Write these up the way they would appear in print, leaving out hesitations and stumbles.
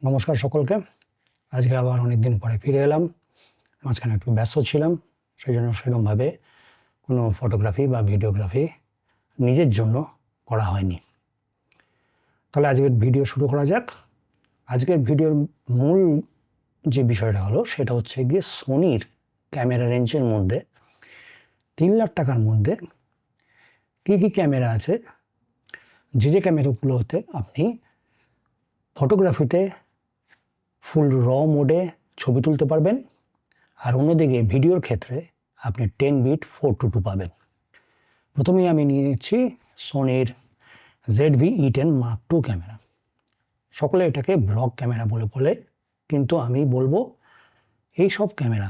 নমস্কার সকলকে। আজকে আবার অনেক দিন পরে ফিরে এলাম। মাঝখানে একটু ব্যস্ত ছিলাম, সেই জন্য সেরকমভাবে কোনো ফটোগ্রাফি বা ভিডিওগ্রাফি নিজের জন্য করা হয়নি। তাহলে আজকের ভিডিও শুরু করা যাক। আজকের ভিডিওর মূল যে বিষয়টা হলো সেটা হচ্ছে গিয়ে সোনির ক্যামেরা রেঞ্জের মধ্যে 3 লাখ টাকার মধ্যে কী কী ক্যামেরা আছে, যে ক্যামেরাগুলোতে আপনি ফটোগ্রাফিতে ফুল র মোডে ছবি তুলতে পারবেন, আর অন্যদিকে ভিডিওর ক্ষেত্রে আপনি 10 বিট 4:2 পাবেন। প্রথমেই আমি নিয়ে নিচ্ছি সোনির ZV-E10 Mark II ক্যামেরা। সকলে এটাকে ব্লগ ক্যামেরা বলে, কিন্তু আমি বলবো এই সব ক্যামেরা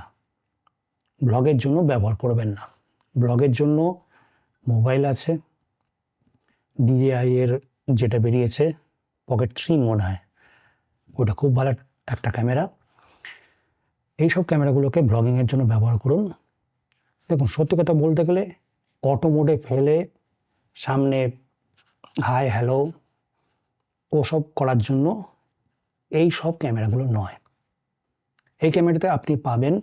ব্লগের জন্য ব্যবহার করবেন না। ব্লগের জন্য মোবাইল আছে, DJI এর যেটা বেরিয়েছে পকেট 3 মনে হয়, ওটা খুব ভালো একটা ক্যামেরা। এইসব ক্যামেরাগুলোকে ব্লগিংয়ের জন্য ব্যবহার করুন। দেখুন, সত্যি কথা বলতে গেলে অটো মোডে ফেলে সামনে হাই হ্যালো ওসব করার জন্য এই সব ক্যামেরাগুলো নয়। এই ক্যামেরাতে আপনি পাবেন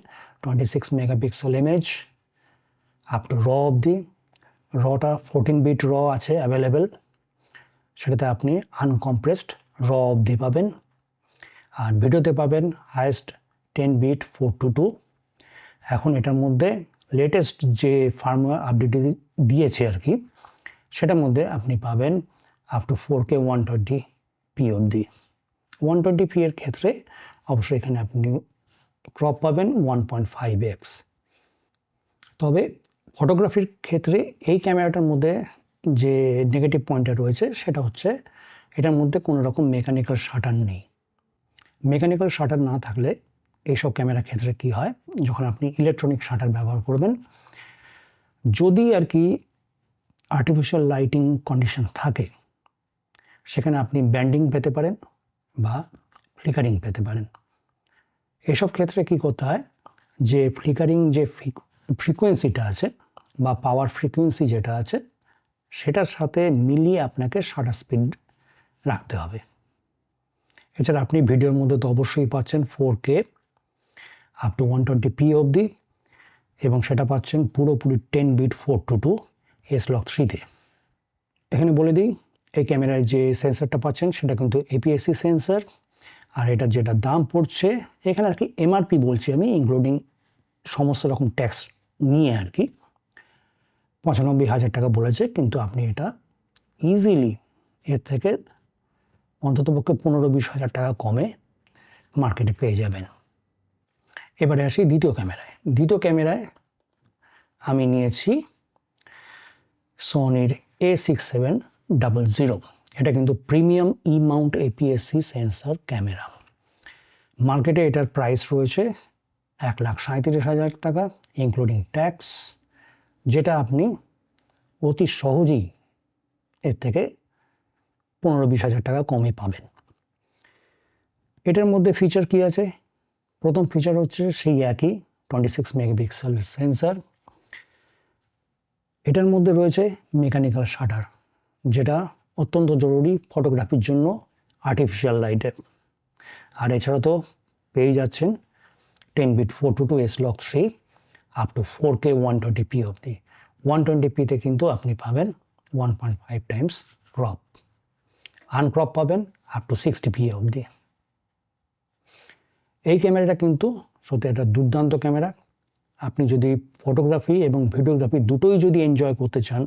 26 মেগাপিক্সেল ইমেজ আপ টু র অবধি। রটা 14 বিট র আছে অ্যাভেলেবেল, সেটাতে আপনি আনকম্প্রেসড র অবধি পাবেন। আর ভিডিওতে পাবেন হায়েস্ট 10 বিট 4:2। এখন এটার মধ্যে লেটেস্ট যে ফার্মওয়্যার আপডেট দিয়েছে আর কি, সেটার মধ্যে আপনি পাবেন আপ টু 4K 120p অবধি। 120p এর ক্ষেত্রে অবশ্যই এখানে আপনি ক্রপ পাবেন 1.5x। তবে ফটোগ্রাফির ক্ষেত্রে এই ক্যামেরাটার মধ্যে যে নেগেটিভ পয়েন্টটা রয়েছে সেটা হচ্ছে এটার মধ্যে কোনো রকম মেকানিক্যাল শাটার নেই। মেকানিক্যাল শাটার না থাকলে এইসব ক্যামেরার ক্ষেত্রে কি হয়, যখন আপনি ইলেকট্রনিক শাটার ব্যবহার করবেন, যদি আর কি আর্টিফিশিয়াল লাইটিং কন্ডিশন থাকে, সেখানে আপনি ব্যান্ডিং পেতে পারেন বা ফ্লিকারিং পেতে পারেন। এসব ক্ষেত্রে কি করতে হয়, যে ফ্লিকারিং যে ফ্রিকোয়েন্সিটা আছে বা পাওয়ার ফ্রিকোয়েন্সি যেটা আছে, সেটার সাথে মিলিয়ে আপনাকে শাটার স্পিড রাখতে হবে। এছাড়া আপনি ভিডিওর মধ্যে তো অবশ্যই পাচ্ছেন 4K আপ টু 120p অবধি, এবং সেটা পাচ্ছেন পুরোপুরি 10 বিট 4:2 S-Log3-তে। এখানে বলে দিই, এই ক্যামেরায় যে সেন্সারটা পাচ্ছেন সেটা কিন্তু APS-C সেন্সার। আর এটা যেটা দাম পড়ছে এখানে আর কি MRP বলছি আমি, ইনক্লুডিং সমস্ত রকম ট্যাক্স নিয়ে আর কি 95,000 টাকা বলেছে, কিন্তু আপনি এটা ইজিলি এর থেকে অন্ততপক্ষে 15-20 হাজার টাকা কমে মার্কেটে পেয়ে যাবেন। এবারে আসি দ্বিতীয় ক্যামেরায় আমি নিয়েছি সোনির A6700। এটা কিন্তু premium E-mount APS-C sensor camera. মার্কেটে এটার প্রাইস রয়েছে 1,37,000 টাকা ইনক্লুডিং ট্যাক্স, যেটা আপনি অতি সহজেই এর থেকে 15-20 হাজার টাকা কমে পাবেন। এটার মধ্যে ফিচার কি আছে? প্রথম ফিচার হচ্ছে সেই একই 26 মেগাপিক্সেল সেন্সার। এটার মধ্যে রয়েছে মেকানিক্যাল শাটার, যেটা অত্যন্ত জরুরি ফটোগ্রাফির জন্য আর্টিফিশিয়াল লাইটের। আর এছাড়া তো পেয়ে যাচ্ছেন 10 bit 4:2 S-Log3 up to 4K 120p অবধি। 120pতে কিন্তু আপনি পাবেন 1.5 টাইমস ক্রপ, আনক্রপ পাবেন আপ টু 60p অবধি। এই ক্যামেরাটা কিন্তু সত্যি একটা দুর্দান্ত ক্যামেরা। আপনি যদি ফটোগ্রাফি এবং ভিডিওগ্রাফি দুটোই যদি এনজয় করতে চান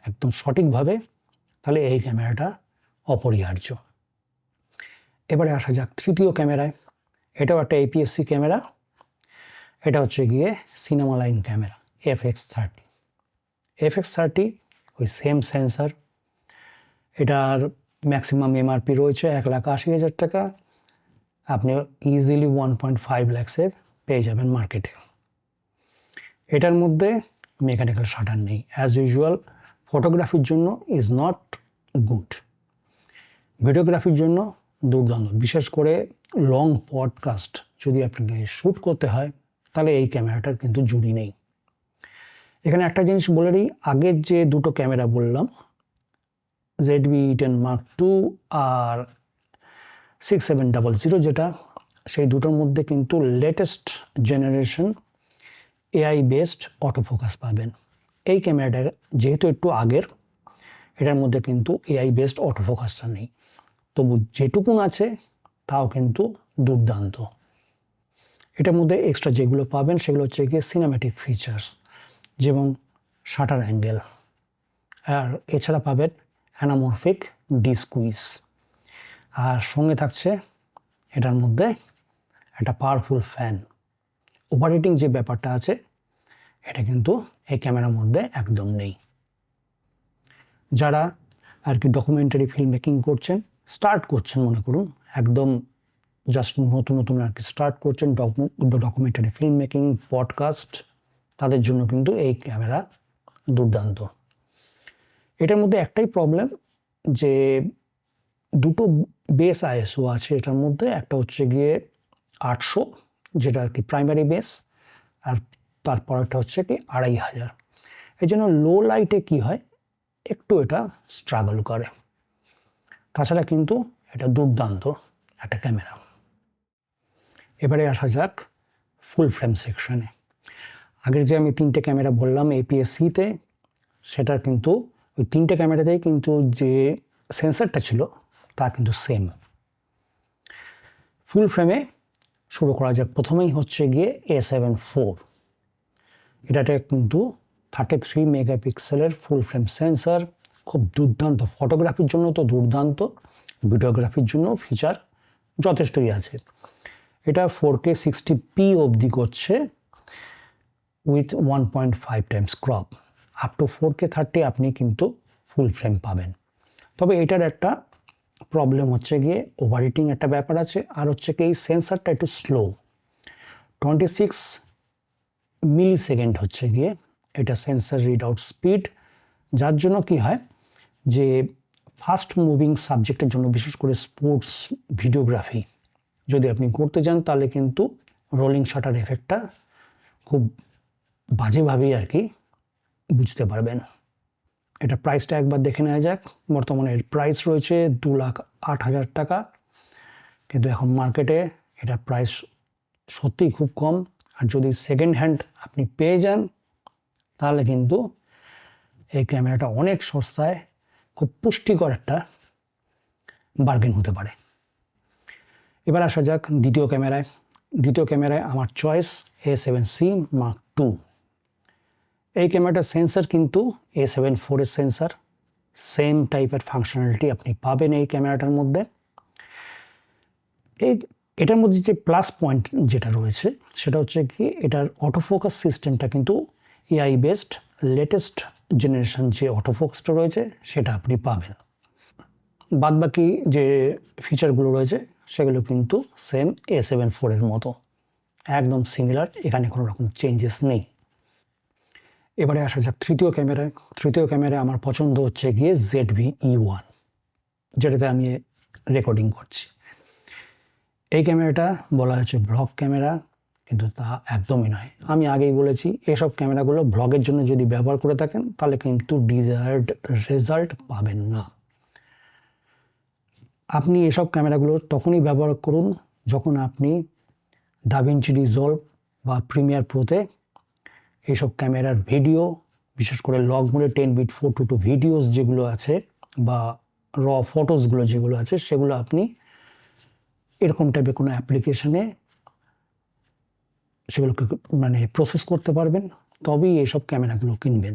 একদম সঠিকভাবে, তাহলে এই ক্যামেরাটা অপরিহার্য। এবারে আসা যাক তৃতীয় ক্যামেরায়। এটাও একটা APS-C ক্যামেরা। এটা হচ্ছে গিয়ে cinema line camera FX30। FX30 ওই সেম সেন্সার। এটার ম্যাক্সিমাম MRP রয়েছে 1,80,000 টাকা। আপনি ইজিলি 1.5 লাখসের পেয়ে যাবেন মার্কেটে। এটার মধ্যে মেকানিক্যাল শাটার নেই। অ্যাজ ইউজুয়াল ফটোগ্রাফির জন্য ইজ নট গুড, ভিডিওগ্রাফির জন্য দুর্দান্ত। বিশেষ করে লং পডকাস্ট যদি আপনাকে শ্যুট করতে হয়, তাহলে এই ক্যামেরাটার কিন্তু জুড়ি নেই। এখানে একটা জিনিস বলে দিই, আগের যে দুটো ক্যামেরা বললাম ZV-E10 Mark II আর 6700, যেটা সেই দুটোর মধ্যে কিন্তু latest generation AI based autofocus পাবেন। এই ক্যামেরাটা যেহেতু একটু আগের, এটার মধ্যে কিন্তু এআই বেসড অটোফোকাসটা নেই, তবু যেটুকুন আছে তাও কিন্তু দুর্দান্ত। এটার মধ্যে এক্সট্রা যেগুলো পাবেন সেগুলো হচ্ছে গিয়ে সিনেম্যাটিক ফিচার্স, যেমন শাটার অ্যাঙ্গেল, আর এছাড়া পাবেন অ্যানামরফিক ডিস্কুইজ, আর সঙ্গে থাকছে এটার মধ্যে একটা পাওয়ারফুল ফ্যান। ওভারহিটিং যে ব্যাপারটা আছে এটা কিন্তু এই ক্যামেরার মধ্যে একদম নেই। যারা আর কি ডকুমেন্টারি ফিল্ম মেকিং করছেন, স্টার্ট করছেন, মনে করুন একদম জাস্ট নতুন আর কি স্টার্ট করছেন ডকুমেন্টারি ফিল্ম মেকিং, পডকাস্ট, তাদের জন্য কিন্তু এই ক্যামেরা দুর্দান্ত। এটার মধ্যে একটাই প্রবলেম যে দুটো বেস আইএসও আছে এটার মধ্যে, একটা হচ্ছে গিয়ে 800 যেটা আর কি প্রাইমারি বেস, আর তারপরটা হচ্ছে কি 2500। এই জন্য লো লাইটে কি হয়, একটু এটা স্ট্রাগল করে। তাছাড়া কিন্তু এটা দুর্দান্ত একটা ক্যামেরা। এবারে আসা যাক ফুল ফ্রেম সেকশনে। আগের যে আমি 3টে ক্যামেরা বললাম APS-C-তে, সেটার কিন্তু ওই 3টে ক্যামেরাতেই কিন্তু যে সেন্সারটা ছিল তা কিন্তু সেম। ফুল ফ্রেমে শুরু করা যাক। প্রথমেই হচ্ছে গিয়ে A7 IV। এটাতে কিন্তু 33 মেগাপিক্সেলের ফুল ফ্রেম সেন্সার, খুব দুর্দান্ত। ফটোগ্রাফির জন্য তো দুর্দান্ত, ভিডিওগ্রাফির জন্য ফিচার যথেষ্টই আছে। এটা 4K 60p অবধি করছে with 1.5 Times crop. Up to 4K 30 আপনি কিন্তু ফুল ফ্রেম পাবেন। তবে এটার একটা প্রবলেম হচ্ছে গিয়ে ওভারহিটিং একটা ব্যাপার আছে, আর হচ্ছে কি এই সেন্সারটা একটু স্লো। 26 মিলিসেকেন্ড হচ্ছে গিয়ে এটা সেন্সার রিড আউট স্পিড, যার জন্য কি হয় যে ফাস্ট মুভিং সাবজেক্টের জন্য, বিশেষ করে স্পোর্টস ভিডিওগ্রাফি যদি আপনি করতে যান, তাহলে কিন্তু রোলিং শাটার এফেক্টটা খুব বাজেভাবেই আর কি বুঝতে পারবেন। এটা প্রাইসটা একবার দেখে নেওয়া যাক। বর্তমানে এর প্রাইস রয়েছে 2,08,000 টাকা, কিন্তু এখন মার্কেটে এটার প্রাইস সত্যিই খুব কম। আর যদি সেকেন্ড হ্যান্ড আপনি পেয়ে যান তাহলে কিন্তু এই ক্যামেরাটা অনেক সস্তায় খুব পুষ্টিকর একটা বার্গেন হতে পারে। এবার আসা যাক দ্বিতীয় ক্যামেরায়। দ্বিতীয় ক্যামেরায় আমার চয়েস A7C Mark II। এই ক্যামেরাটার সেন্সার কিন্তু A7 IV এর সেন্সার, সেম টাইপের ফাংশনালিটি আপনি পাবেন এই ক্যামেরাটার মধ্যে। এটার মধ্যে যে প্লাস পয়েন্ট যেটা রয়েছে সেটা হচ্ছে কি এটার অটোফোকাস সিস্টেমটা কিন্তু এআই বেসড লেটেস্ট জেনারেশন যে অটোফোকাসটা রয়েছে সেটা আপনি পাবেন। বাদবাকি যে ফিচারগুলো রয়েছে সেগুলো কিন্তু সেম A7 IV এর মতো, একদম সিমিলার, এখানে কোনো রকম চেঞ্জেস নেই। এবারে আসা যাক তৃতীয় ক্যামেরায়। তৃতীয় ক্যামেরায় আমার পছন্দ হচ্ছে গিয়ে ZV-E1, যেটাতে আমি রেকর্ডিং করছি। এই ক্যামেরাটা বলা হচ্ছে ব্লগ ক্যামেরা, কিন্তু তা একদমই নয়। আমি আগেই বলেছি এসব ক্যামেরাগুলো ব্লগের জন্য যদি ব্যবহার করে থাকেন তাহলে কিন্তু ডিজায়ার্ড রেজাল্ট পাবেন না। আপনি এসব ক্যামেরাগুলো তখনই ব্যবহার করুন যখন আপনি DaVinci Resolve বা প্রিমিয়ার প্রোতে এইসব ক্যামেরার ভিডিও, বিশেষ করে লগ মোডে 10 বিট 422 ভিডিওস যেগুলো আছে বা র ফটোসগুলো যেগুলো আছে সেগুলো আপনি এরকম টাইপের কোনো অ্যাপ্লিকেশনে সেগুলোকে মানে প্রসেস করতে পারবেন, তবেই এইসব ক্যামেরাগুলো কিনবেন।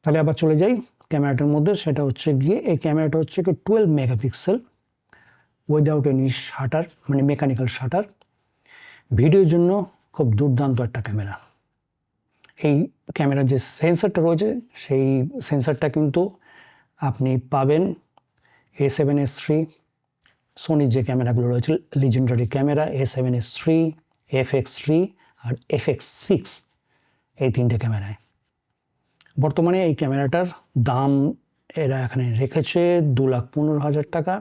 তাহলে আবার চলে যাই ক্যামেরাটার মধ্যে। সেটা হচ্ছে গিয়ে এই ক্যামেরাটা হচ্ছে কি 12 মেগাপিক্সেল উইদাউট এনি শাটার, মানে মেকানিক্যাল শাটার। ভিডিওর জন্য খুব দুর্দান্ত একটা ক্যামেরা। এই ক্যামেরার যে সেন্সারটা রয়েছে সেই সেন্সারটা কিন্তু আপনি পাবেন A7S III, সোনির যে ক্যামেরাগুলো রয়েছে legendary camera A7S III, FX3 আর FX6, এই 3টে ক্যামেরায়। বর্তমানে এই ক্যামেরাটার দাম এরা এখানে রেখেছে 2,15,000 টাকা।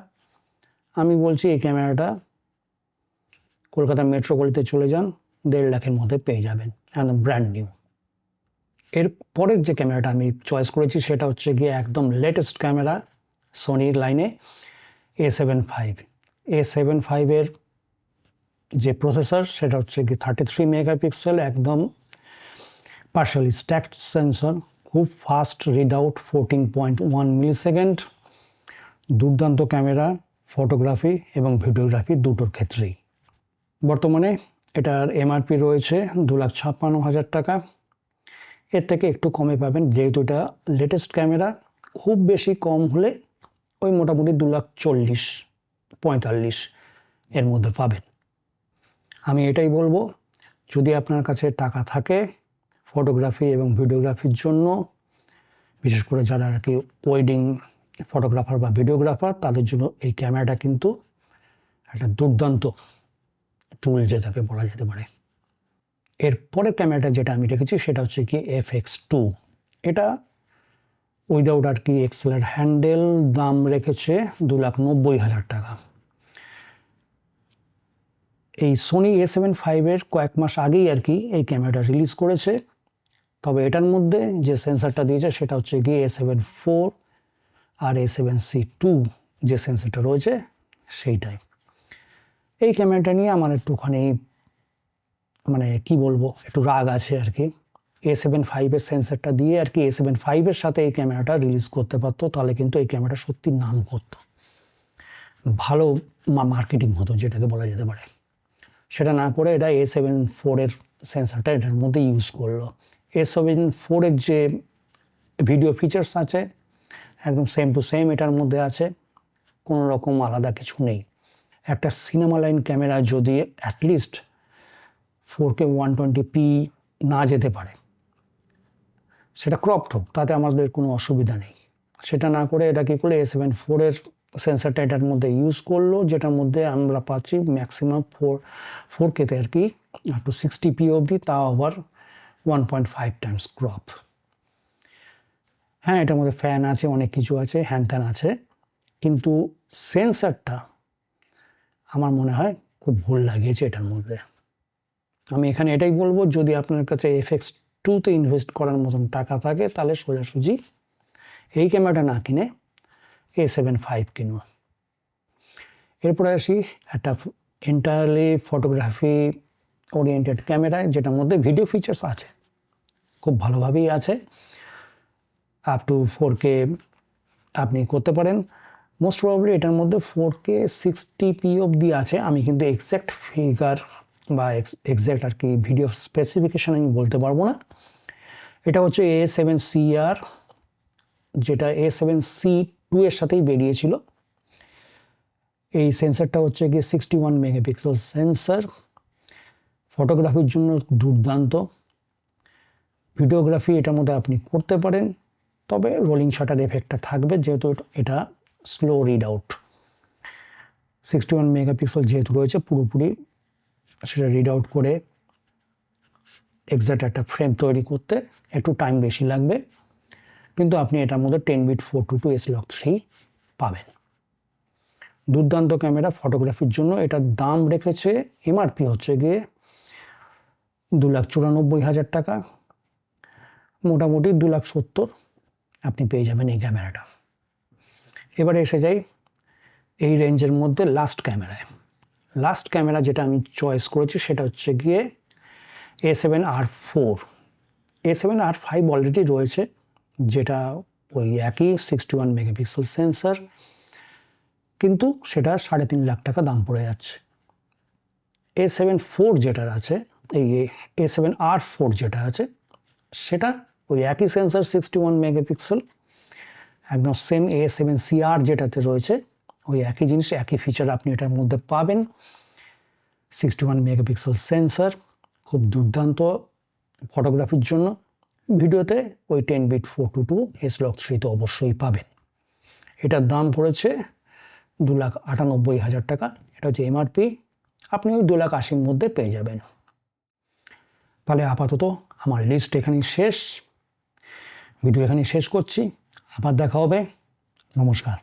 আমি বলছি এই ক্যামেরাটা কলকাতা মেট্রো গলিতে চলে যান, 1.5 লাখের মধ্যে পেয়ে যাবেন, একদম ব্র্যান্ড নিউ। এর পরের যে ক্যামেরাটা আমি চয়েস করেছি সেটা হচ্ছে গিয়ে একদম লেটেস্ট ক্যামেরা সোনির লাইনে A7 V। A7 V যে প্রসেসর সেটা হচ্ছে কি 33 মেগাপিক্সেল, একদম পার্শালি স্ট্যাকড সেন্সর, খুব ফাস্ট রিড আউট 14.1 মিলিসেকেন্ড, দুর্দান্ত ক্যামেরা ফটোগ্রাফি এবং ভিডিওগ্রাফি দুটোর ক্ষেত্রেই। বর্তমানে এটার এমআরপি রয়েছে 2,56,000 টাকা। এর থেকে একটু কমে পাবেন, যেহেতু এটা লেটেস্ট ক্যামেরা। খুব বেশি কম হলে ওই মোটামুটি 2,40,000-45,000 এর মধ্যে পাবেন। আমি এটাই বলবো, যদি আপনার কাছে টাকা থাকে ফটোগ্রাফি এবং ভিডিওগ্রাফির জন্য, বিশেষ করে যারা আর কি ওয়েডিং ফটোগ্রাফার বা ভিডিওগ্রাফার, তাদের জন্য এই ক্যামেরাটা কিন্তু একটা দুর্দান্ত টুল যেটাকে বলা যেতে পারে। এরপরে ক্যামেরাটা যেটা আমি রেখেছি সেটা হচ্ছে কি FX2। এটা উইদাউট আর কি এক্সেলার হ্যান্ডেল, দাম রেখেছে 2,90,000 টাকা। এই সোনি A7 V কয়েক মাস আগেই আর কি এই ক্যামেরাটা রিলিজ করেছে। তবে এটার মধ্যে যে সেন্সারটা দিয়েছে সেটা হচ্ছে কি A7 IV আর A7C2 যে সেন্সারটা রয়েছে সেইটাই। এই ক্যামেরাটা নিয়ে আমার একটুখানি মানে কি বলবো, একটু রাগ আছে আর কি। A7 V সেন্সারটা দিয়ে আর কি A7 V সাথে এই ক্যামেরাটা রিলিজ করতে পারতো, তাহলে কিন্তু এই ক্যামেরাটা সত্যি নাম করতো, ভালো মার্কেটিং হতো যেটাকে বলা যেতে পারে। সেটা না করে এটা A7 IV সেন্সারটা এটার মধ্যে ইউজ করলো। A7 IV যে ভিডিও ফিচার্স আছে একদম সেম টু সেম এটার মধ্যে আছে, কোনো রকম আলাদা কিছু নেই। একটা সিনেমা লাইন ক্যামেরা যদি অ্যাটলিস্ট 4K 120p না যেতে পারে, সেটা ক্রপড হোক, তাতে আমাদের কোনো অসুবিধা নেই। সেটা না করে এটা কী করলে A7 IV সেন্সারটা এটার মধ্যে ইউজ করলো, যেটার মধ্যে আমরা পাচ্ছি ম্যাক্সিমাম 4K-তে আর কি আপ টু 60p অবধি, তাও আবার 1.5 টাইমস ক্রপ। হ্যাঁ, এটার মধ্যে ফ্যান আছে, অনেক কিছু আছে, হ্যান ত্যান আছে, কিন্তু সেন্সারটা আমার মনে হয় খুব ভুল লাগিয়েছে এটার মধ্যে। আমি এখানে এটাই বলবো, যদি আপনার কাছে FX2-তে ইনভেস্ট করার মতন টাকা থাকে তাহলে সোজাসুজি এই ক্যামেরাটা না কিনে A7 V কিনুন। এরপরে আসি একটা এন্টায়ারলি ফটোগ্রাফি ওরিয়েন্টেড ক্যামেরায়, যেটার মধ্যে ভিডিও ফিচার্স আছে, খুব ভালোভাবেই আছে। আপ টু 4K আপনি করতে পারেন। মোস্ট প্রবাবলি এটার মধ্যে 4K 60p অবধি আছে। আমি কিন্তু এক্স্যাক্ট ফিগার বা এক্স্যাক্ট আর কি ভিডিও স্পেসিফিকেশান আমি বলতে পারবো না। এটা হচ্ছে A7CR, যেটা A7C2 এর সাথেই বেরিয়েছিল। এই সেন্সারটা হচ্ছে গিয়ে 61 মেগাপিক্সেল সেন্সার, ফটোগ্রাফির জন্য দুর্দান্ত। ভিডিওগ্রাফি এটার মধ্যে আপনি করতে পারেন, তবে রোলিং শাটার এফেক্টটা থাকবে, যেহেতু এটা স্লো রিড আউট। 61 মেগাপিক্সেল যেহেতু রয়েছে, পুরোপুরি সেটা রিড আউট করে এক্সাক্ট একটা ফ্রেম তৈরি করতে একটু টাইম বেশি লাগবে, কিন্তু আপনি এটার মধ্যে 10-bit 422 S-Log3 পাবেন। দুর্দান্ত ক্যামেরা ফটোগ্রাফির জন্য। এটার দাম রেখেছে এমআরপি হচ্ছে গিয়ে 2,94,000 টাকা, মোটামুটি 2,70,000 আপনি পেয়ে যাবেন এই ক্যামেরাটা। এবারে এসে যাই এই রেঞ্জের মধ্যে লাস্ট ক্যামেরায়। লাস্ট ক্যামেরা যেটা আমি চয়েস করেছি সেটা হচ্ছে গিয়ে A7R4। A7R5 অলরেডি রয়েছে, যেটা ওই একই 61 মেগাপিক্সেল সেন্সার, কিন্তু সেটা 3.5 লাখ টাকা দাম পড়ে যাচ্ছে। A7 IV যেটা আছে, এই A7R4 যেটা আছে, সেটা ওই একই সেন্সার 61 মেগাপিক্সেল, একদম সেম A7CR যেটাতে রয়েছে, ওই একই জিনিস, একই ফিচার আপনি এটার মধ্যে পাবেন। 61 মেগাপিক্সেল সেন্সার, খুব দুর্দান্ত ফটোগ্রাফির জন্য। ভিডিওতে ওই 10-bit 422 S-Log3 তো অবশ্যই পাবেন। এটার দাম পড়েছে 2,98,000 টাকা। এটা হচ্ছে এমআরপি, আপনি ওই 2,80,000 মধ্যে পেয়ে যাবেন। তাহলে আপাতত আমার লিস্ট এখানেই শেষ, ভিডিও এখানেই শেষ করছি। আবার দেখা হবে, নমস্কার।